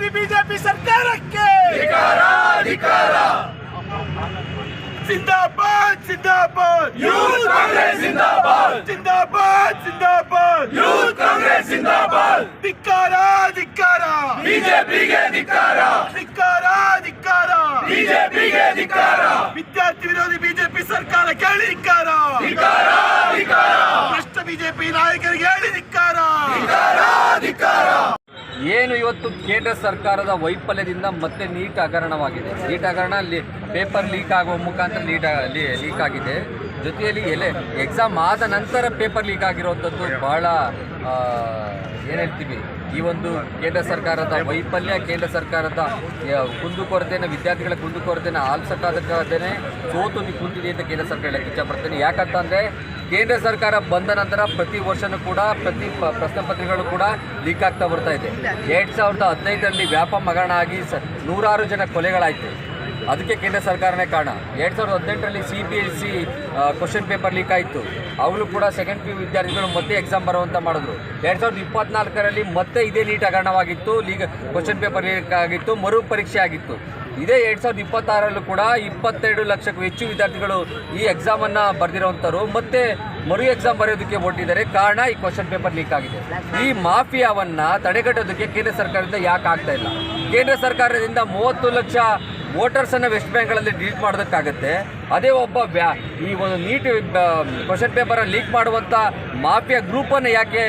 ವಿರೋಧಿ ಬಿಜೆಪಿ ಸರ್ಕಾರಕ್ಕೆ जिंदाबाद जिंदाबाद यूथ कांग्रेस जिंदाबाद जिंदाबाद जिंदाबाद यूथ कांग्रेस जिंदाबाद धिक्कार धिक्कार बीजेपी के धिक्कार धिक्कार धिक्कार बीजेपी के धिक्कार विद्यार्थी विरोधी बीजेपी सरकार केळि धिक्कार धिक्कार धिक्कार भ्रष्ट बीजेपी नायकರಿಗೆ ಹೇಳಿ ಧಿಕ್ಕಾರ ಧಿಕ್ಕಾರ ಧಿಕ್ಕಾರ ಏನು ಇವತ್ತು ಕೇಂದ್ರ ಸರ್ಕಾರದ ವೈಫಲ್ಯದಿಂದ ಮತ್ತೆ ನೀಟ್ ಹಗರಣವಾಗಿದೆ. ನೀಟ್ ಹಗರಣ ಪೇಪರ್ ಲೀಕ್ ಆಗುವ ಮುಖಾಂತರ ಲೀಕ್ ಆಗಿದೆ. ಜೊತೆಯಲ್ಲಿ ಎಕ್ಸಾಮ್ ಆದ ನಂತರ ಪೇಪರ್ ಲೀಕ್ ಆಗಿರುವಂಥದ್ದು ಬಹಳ ಏನು ಹೇಳ್ತೀವಿ, ಈ ಒಂದು ಕೇಂದ್ರ ಸರ್ಕಾರದ ವೈಫಲ್ಯ, ಕೇಂದ್ರ ಸರ್ಕಾರದ ಕುಂದುಕೊರತೆಯನ್ನು, ವಿದ್ಯಾರ್ಥಿಗಳ ಕುಂದುಕೊರತೆಯನ್ನು ಆಲಿಸಕ್ಕಾಗದೇ ಸೋತು ಕುಂತಿದೆ ಅಂತ ಕೇಂದ್ರ ಸರ್ಕಾರ ಹೇಳಕ್ಕೆ ಇಷ್ಟಪಡ್ತೇನೆ. ಯಾಕಂತಂದರೆ ಕೇಂದ್ರ ಸರ್ಕಾರ ಬಂದ ನಂತರ ಪ್ರತಿ ವರ್ಷವೂ ಕೂಡ ಪ್ರತಿ ಪ್ರಶ್ನೆ ಪತ್ರಿಕೆಗಳು ಕೂಡ ಲೀಕ್ ಆಗ್ತಾ ಬರ್ತಾ ಇದೆ. 2015ರಲ್ಲಿ ವ್ಯಾಪಕ ಹಗರಣ ಆಗಿ ನೂರಾರು ಜನ ಕೊಲೆಗಳಾಯಿತು. ಅದಕ್ಕೆ ಕೇಂದ್ರ ಸರ್ಕಾರನೇ ಕಾರಣ. 2018ರಲ್ಲಿ CBSE ಕ್ವಶನ್ ಪೇಪರ್ ಲೀಕ್ ಆಯಿತು. ಅವರು ಕೂಡ ಸೆಕೆಂಡ್ PU ವಿದ್ಯಾರ್ಥಿಗಳು ಮತ್ತೆ ಎಕ್ಸಾಮ್ ಬರುವಂತ ಮಾಡಿದ್ರು. 2024ರಲ್ಲಿ ಮತ್ತೆ ಇದೇ ನೀಟ್ ಹಗರಣವಾಗಿತ್ತು, ಕ್ವಶನ್ ಪೇಪರ್ ಲೀಕ್ ಆಗಿತ್ತು, ಮರು ಪರೀಕ್ಷೆ ಆಗಿತ್ತು. ಇದೇ 2026ರಲ್ಲೂ ಕೂಡ 22 ಲಕ್ಷಕ್ಕೂ ಹೆಚ್ಚು ವಿದ್ಯಾರ್ಥಿಗಳು ಈ ಎಕ್ಸಾಮನ್ನು ಬರೆದಿರುವಂಥವ್ರು ಮತ್ತೆ ಮರು ಎಕ್ಸಾಮ್ ಬರೆಯೋದಕ್ಕೆ ಹೊರಟಿದ್ದಾರೆ. ಕಾರಣ ಈ ಕ್ವಶನ್ ಪೇಪರ್ ಲೀಕ್ ಆಗಿದೆ. ಈ ಮಾಫಿಯಾವನ್ನು ತಡೆಗಟ್ಟೋದಕ್ಕೆ ಕೇಂದ್ರ ಸರ್ಕಾರದಿಂದ ಯಾಕೆ ಆಗ್ತಾ ಇಲ್ಲ? ಕೇಂದ್ರ ಸರ್ಕಾರದಿಂದ 30 ಲಕ್ಷ ವೋಟರ್ಸನ್ನು ವೆಸ್ಟ್ ಬೆಂಗಾಲಲ್ಲಿ ಡಿಲೀಟ್ ಮಾಡೋದಕ್ಕಾಗತ್ತೆ. ಅದೇ ಒಬ್ಬ ಈ ಒಂದು ನೀಟ್ ಕ್ವಶನ್ ಪೇಪರನ್ನು ಲೀಕ್ ಮಾಡುವಂಥ ಮಾಫಿಯಾ ಗ್ರೂಪನ್ನು ಯಾಕೆ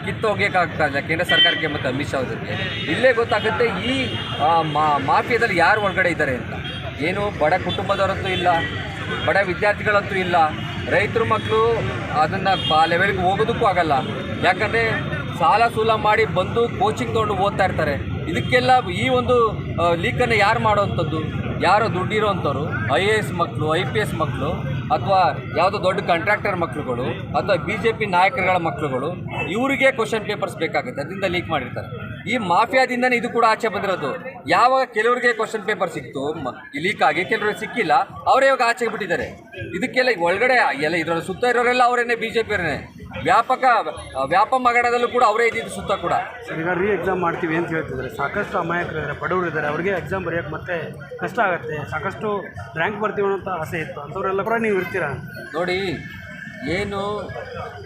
ಕಿತ್ತೋಗ್ಯಕ್ಕಾಗ್ತಾ ಇಲ್ಲ ಕೇಂದ್ರ ಸರ್ಕಾರಕ್ಕೆ ಮತ್ತು ಅಮಿತ್ ಶಾ ಅವರಿಗೆ? ಇಲ್ಲೇ ಗೊತ್ತಾಗುತ್ತೆ ಈ ಮಾಫಿಯಾದಲ್ಲಿ ಯಾರು ಒಳಗಡೆ ಇದ್ದಾರೆ ಅಂತ. ಏನು ಬಡ ಕುಟುಂಬದವರಂತೂ ಇಲ್ಲ, ಬಡ ವಿದ್ಯಾರ್ಥಿಗಳಂತೂ ಇಲ್ಲ, ರೈತರ ಮಕ್ಕಳು ಅದನ್ನು ಲೆವೆಲ್ಗೆ ಹೋಗೋದಕ್ಕೂ ಆಗಲ್ಲ. ಯಾಕಂದರೆ ಸಾಲ ಸೂಲ ಮಾಡಿ ಬಂದು ಕೋಚಿಂಗ್ ತೊಗೊಂಡು ಓದ್ತಾ ಇರ್ತಾರೆ. ಇದಕ್ಕೆಲ್ಲ ಈ ಒಂದು ಲೀಕನ್ನು ಯಾರು ಮಾಡೋವಂಥದ್ದು? ಯಾರೋ ದುಡ್ಡಿರೋವಂಥವ್ರು, IAS ಮಕ್ಕಳು, IPS ಮಕ್ಕಳು, ಅಥವಾ ಯಾವುದೋ ದೊಡ್ಡ ಕಾಂಟ್ರಾಕ್ಟರ್ ಮಕ್ಕಳುಗಳು, ಅಥವಾ BJP ನಾಯಕರುಗಳ ಮಕ್ಕಳುಗಳು, ಇವರಿಗೆ ಕ್ವಶನ್ ಪೇಪರ್ಸ್ ಬೇಕಾಗುತ್ತೆ, ಅದರಿಂದ ಲೀಕ್ ಮಾಡಿರ್ತಾರೆ. ಈ ಮಾಫಿಯಾದಿಂದನೇ ಇದು ಕೂಡ ಆಚೆ ಬಂದಿರೋದು. ಯಾವಾಗ ಕೆಲವರಿಗೆ ಕ್ವಶನ್ ಪೇಪರ್ ಸಿಕ್ತು ಲೀಕ್ ಆಗಿ, ಕೆಲವರಿಗೆ ಸಿಕ್ಕಿಲ್ಲ, ಅವರೇ ಇವಾಗ ಆಚೆ ಬಿಟ್ಟಿದ್ದಾರೆ. ಇದಕ್ಕೆಲ್ಲ ಒಳಗಡೆ ಇದರ ಸುತ್ತ ಇರೋರೆಲ್ಲ ಅವರೇನೆ, BJP ಅವರೇನೆ. ವ್ಯಾಪಕ ಹಗರಣದಲ್ಲೂ ಕೂಡ ಅವರೇ ಇದ್ದಿದ್ದು ಸುತ್ತ ಕೂಡ. ಈಗ ಎಕ್ಸಾಮ್ ಮಾಡ್ತೀವಿ ಅಂತ ಹೇಳ್ತಿದ್ದಾರೆ. ಸಾಕಷ್ಟು ಅಮಾಯಕರು ಇದ್ದಾರೆ, ಬಡವರು ಇದ್ದಾರೆ, ಅವರಿಗೆ ಎಕ್ಸಾಮ್ ಬರೆಯೋಕ್ಕೆ ಮತ್ತೆ ಕಷ್ಟ ಆಗುತ್ತೆ. ಸಾಕಷ್ಟು ರ್ಯಾಂಕ್ ಬರ್ತೀವಿ ಅನ್ನೋಂಥ ಆಸೆ ಇತ್ತು, ಅಂಥವರೆಲ್ಲ ಕೂಡ ನೀವು ಇರ್ತೀರಾ ನೋಡಿ. ಏನು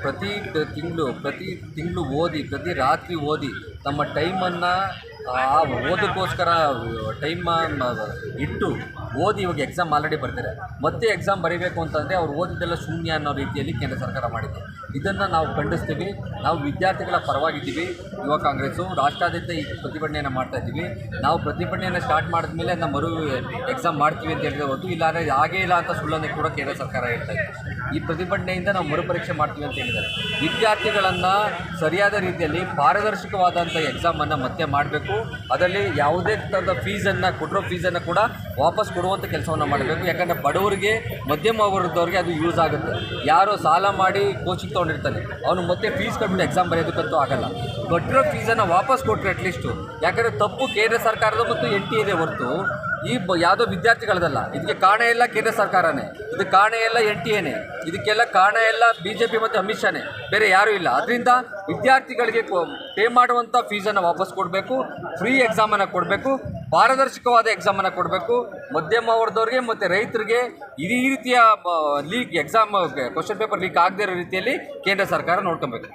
ಪ್ರತಿ ತಿಂಗಳು ಓದಿ, ಪ್ರತಿ ರಾತ್ರಿ ಓದಿ ತಮ್ಮ ಟೈಮನ್ನು ಓದೋಕ್ಕೋಸ್ಕರ ಟೈಮ್ ಇಟ್ಟು ಓದಿ ಇವಾಗ ಎಕ್ಸಾಮ್ ಆಲ್ರೆಡಿ ಬರ್ತಾರೆ. ಮತ್ತೆ ಎಕ್ಸಾಮ್ ಬರೀಬೇಕು ಅಂತಂದರೆ ಅವ್ರು ಓದಿದ್ದೆಲ್ಲ ಶೂನ್ಯ ಅನ್ನೋ ರೀತಿಯಲ್ಲಿ ಕೇಂದ್ರ ಸರ್ಕಾರ ಮಾಡಿದೆ. ಇದನ್ನು ನಾವು ಖಂಡಿಸ್ತೀವಿ. ನಾವು ವಿದ್ಯಾರ್ಥಿಗಳ ಪರವಾಗಿದ್ದೀವಿ. ಯುವ ಕಾಂಗ್ರೆಸ್ಸು ರಾಷ್ಟ್ರಾದ್ಯಂತ ಈ ಪ್ರತಿಭಟನೆಯನ್ನು ಮಾಡ್ತಾಯಿದ್ದೀವಿ. ನಾವು ಪ್ರತಿಭಟನೆಯನ್ನು ಸ್ಟಾರ್ಟ್ ಮಾಡಿದ್ಮೇಲೆ ನಾವು ಮರು ಎಕ್ಸಾಮ್ ಮಾಡ್ತೀವಿ ಅಂತ ಹೇಳಿದ್ರೆ ಹೊತ್ತು, ಇಲ್ಲಾಂದರೆ ಹಾಗೇ ಇಲ್ಲ ಅಂತ ಸುಳ್ಳನ್ನೇ ಕೂಡ ಕೇಂದ್ರ ಸರ್ಕಾರ ಹೇಳ್ತಾ ಇದೆ. ಈ ಪ್ರತಿಭಟನೆಯಿಂದ ನಾವು ಮರುಪರೀಕ್ಷೆ ಮಾಡ್ತೀವಿ ಅಂತ ಹೇಳಿದ್ದಾರೆ. ವಿದ್ಯಾರ್ಥಿಗಳನ್ನು ಸರಿಯಾದ ರೀತಿಯಲ್ಲಿ ಪಾರದರ್ಶಕವಾದಂಥ ಎಕ್ಸಾಮನ್ನು ಮತ್ತೆ ಮಾಡಬೇಕು. ಅದರಲ್ಲಿ ಯಾವುದೇ ಥರದ ಕೊಟ್ಟಿರೋ ಫೀಸನ್ನು ಕೂಡ ವಾಪಸ್ ಕೊಡುವಂಥ ಕೆಲಸವನ್ನು ಮಾಡಬೇಕು. ಯಾಕಂದರೆ ಬಡವರಿಗೆ, ಮಧ್ಯಮ ವರ್ಗದವ್ರಿಗೆ ಅದು ಯೂಸ್ ಆಗುತ್ತೆ. ಯಾರೋ ಸಾಲ ಮಾಡಿ ಕೋಚಿಂಗ್ ತೊಗೊಂಡಿರ್ತಾನೆ, ಅವನು ಮತ್ತೆ ಫೀಸ್ ಕಟ್ಬಿಟ್ಟು ಎಕ್ಸಾಮ್ ಬರೆಯೋದಕ್ಕಂತೂ ಆಗಲ್ಲ. ಕೊಟ್ಟಿರೋ ಫೀಸನ್ನು ವಾಪಸ್ ಕೊಟ್ಟರೆ ಅಟ್ಲೀಸ್ಟು. ಯಾಕಂದರೆ ತಪ್ಪು ಕೇಂದ್ರ ಸರ್ಕಾರದ ಮತ್ತು NTA ಇದೆ ಹೊರತು ಈ ಯಾವುದೋ ವಿದ್ಯಾರ್ಥಿಗಳದಲ್ಲ. ಇದಕ್ಕೆ ಕಾರಣ ಎಲ್ಲ ಕೇಂದ್ರ ಸರ್ಕಾರನೇ, ಇದಕ್ಕೆ ಕಾರಣ ಎಲ್ಲ NTA, ಇದಕ್ಕೆಲ್ಲ ಕಾರಣ ಎಲ್ಲ BJP ಮತ್ತು ಅಮಿತ್ ಶಾನೇ, ಬೇರೆ ಯಾರೂ ಇಲ್ಲ. ಅದರಿಂದ ವಿದ್ಯಾರ್ಥಿಗಳಿಗೆ ಪೇ ಮಾಡುವಂಥ ಫೀಸನ್ನು ವಾಪಸ್ ಕೊಡಬೇಕು, ಫ್ರೀ ಎಕ್ಸಾಮನ್ನು ಕೊಡಬೇಕು, ಪಾರದರ್ಶಕವಾದ ಎಕ್ಸಾಮನ್ನು ಕೊಡಬೇಕು. ಮಧ್ಯಮ ವರ್ಗದವ್ರಿಗೆ ಮತ್ತು ರೈತರಿಗೆ ಈ ರೀತಿಯ ಕ್ವಶನ್ ಪೇಪರ್ ಲೀಕ್ ಆಗದೇ ಇರೋ ರೀತಿಯಲ್ಲಿ ಕೇಂದ್ರ ಸರ್ಕಾರ ನೋಡ್ಕೊಬೇಕು.